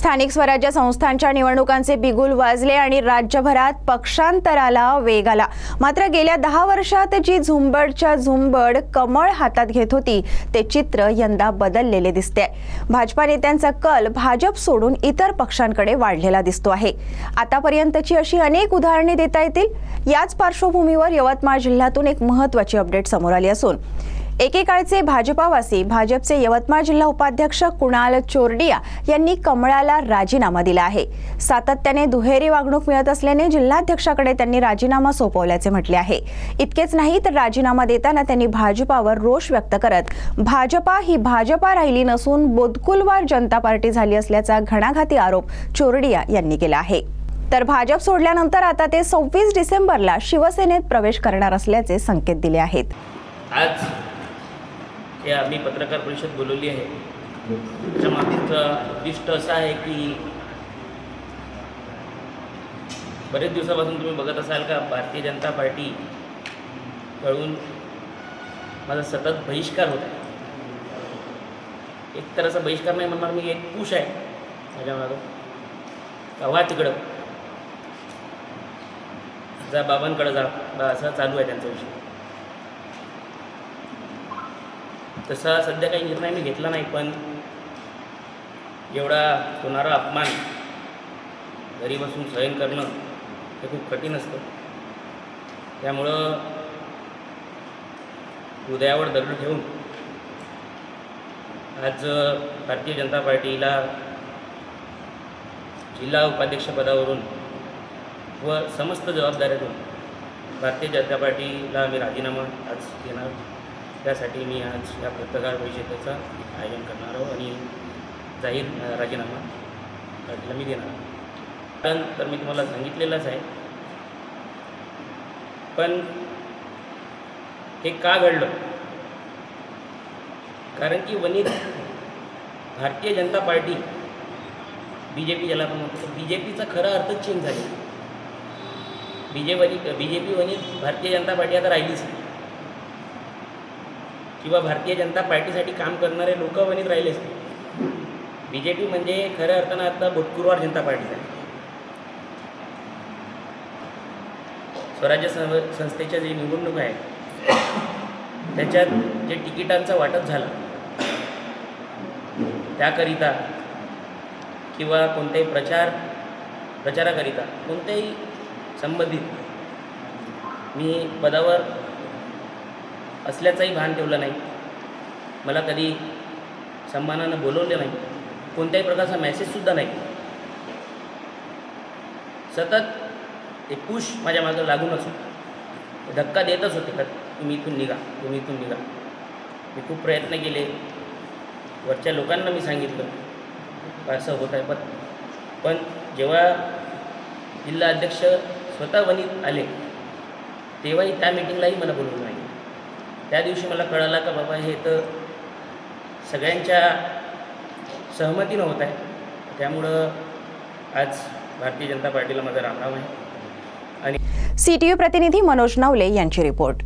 स्थानिक स्वराज्य संस्थांच्या निवडणुकांचे बिगुल वाजले आणि राज्यभरात पक्षांतराला वेग आला। मात्र गेल्या 10 वर्षात जी झुंबडच्या झुंबड कमळ हातात घेत होती ते चित्र यंदा बदललेले दिसते। भाजपा नेत्यांचा कल भाजप सोडून इतर पक्षांकडे वाढलेला दिसतो आहे। आतापर्यंतची अशी अनेक उदाहरणे देता येतील। याच पार्श्वभूमीवर यवतमाळ जिल्ह्यातून एक महत्त्वाची अपडेट समोर आली असून एकेकाळचे भाजपावासी भाजपचे यवतमाळ जिल्हा उपाध्यक्ष कुणाल चोरडिया यांनी कमळाला राजीनामा दिला आहे। सातत्याने दुहेरी वागणूक मिळत असल्याने जिल्हाध्यक्षाकडे त्यांनी राजीनामा सोपवल्याचे म्हटले आहे। इतकेच नाही तर राजीनामा देताना त्यांनी भाजपावर रोष व्यक्त करत भाजपा ही भाजपा राहिली नसून बोदकुलवार जनता पार्टी झाली असल्याचा घणाघाती आरोप चोरडिया यांनी केला आहे। तर भाजप सोडल्यानंतर आता ते 26 डिसेंबरला शिवसेनेत प्रवेश करणार असल्याचे संकेत दिले आहेत। आज आम्ही पत्रकार परिषद बोलवली आहे। त्याच्या मागचं उद्दिष्ट असं आहे की बरेच दिवसापासून तुम्ही बघत असाल का भारतीय जनता पार्टीकडून माझा सतत बहिष्कार होत आहे। एक तरचा बहिष्कार नाही म्हणणार मी, एक पुश आहे माझ्या मागं, कवा तिकडं जा बाबांकडे जा असं चालू आहे त्यांचा विषय। तसा सध्या काही निर्णय मी घेतला नाही, पण एवढा होणारा अपमान घरी बसून सहन करणं हे खूप कठीण असतं। त्यामुळं हृदयावर दगड ठेवून आज भारतीय जनता पार्टीला जिल्हा उपाध्यक्षपदावरून व समस्त जबाबदाऱ्यातून भारतीय जनता पार्टीला मी राजीनामा आज देणार। त्यासाठी मी आज या पत्रकार परिषदेचं आयोजन करणार आहोत आणि जाहीर राजीनामा पार्टीला मी देणार। कारण तर मी तुम्हाला सांगितलेलंच आहे, पण हे का घडलं? कारण की वनित भारतीय जनता पार्टी BJP ज्याला आपण म्हणतो, BJPचा खरा अर्थच चेंज झाला। BJP वनित भारतीय जनता पार्टी आता राहिलीच नाही, किंवा भारतीय जनता पार्टीसाठी काम करणारे लोक वनित राहिलेच नाही। BJP म्हणजे खऱ्या अर्थानं आता बोदकुलवार जनता पार्टी आहे। स्वराज्य संस्थेच्या जे निवडणूक आहे त्याच्यात जे तिकिटांचं वाटप झालं त्याकरिता किंवा कोणत्याही प्रचाराकरिता कोणत्याही संबंधित मी पदावर असल्याचंही भान ठेवलं नाही। मला कधी सन्मानानं बोलवले नाही, कोणत्याही प्रकारचा मेसेजसुद्धा नाही। सतत ते पुश माझ्या मागं लागूनच होते, धक्का देतच होते का तुम्ही इथून निघा, तुम्ही इथून निघा। मी खूप प्रयत्न केले, वरच्या लोकांना मी सांगितलं असं होत आहे, पण जेव्हा जिल्हा अध्यक्ष स्वतः वनित आले तेव्हाही त्या मीटिंगलाही मला बोलवलं नाही। त्या दिवशी मला कळालं का बाबा हे तर सगळ्यांच्या सहमतीनं होत आहे। त्यामुळं आज भारतीय जनता पार्टीला माझा रामराम आहे। आणि CTV प्रतिनिधी मनोज नवले यांची रिपोर्ट।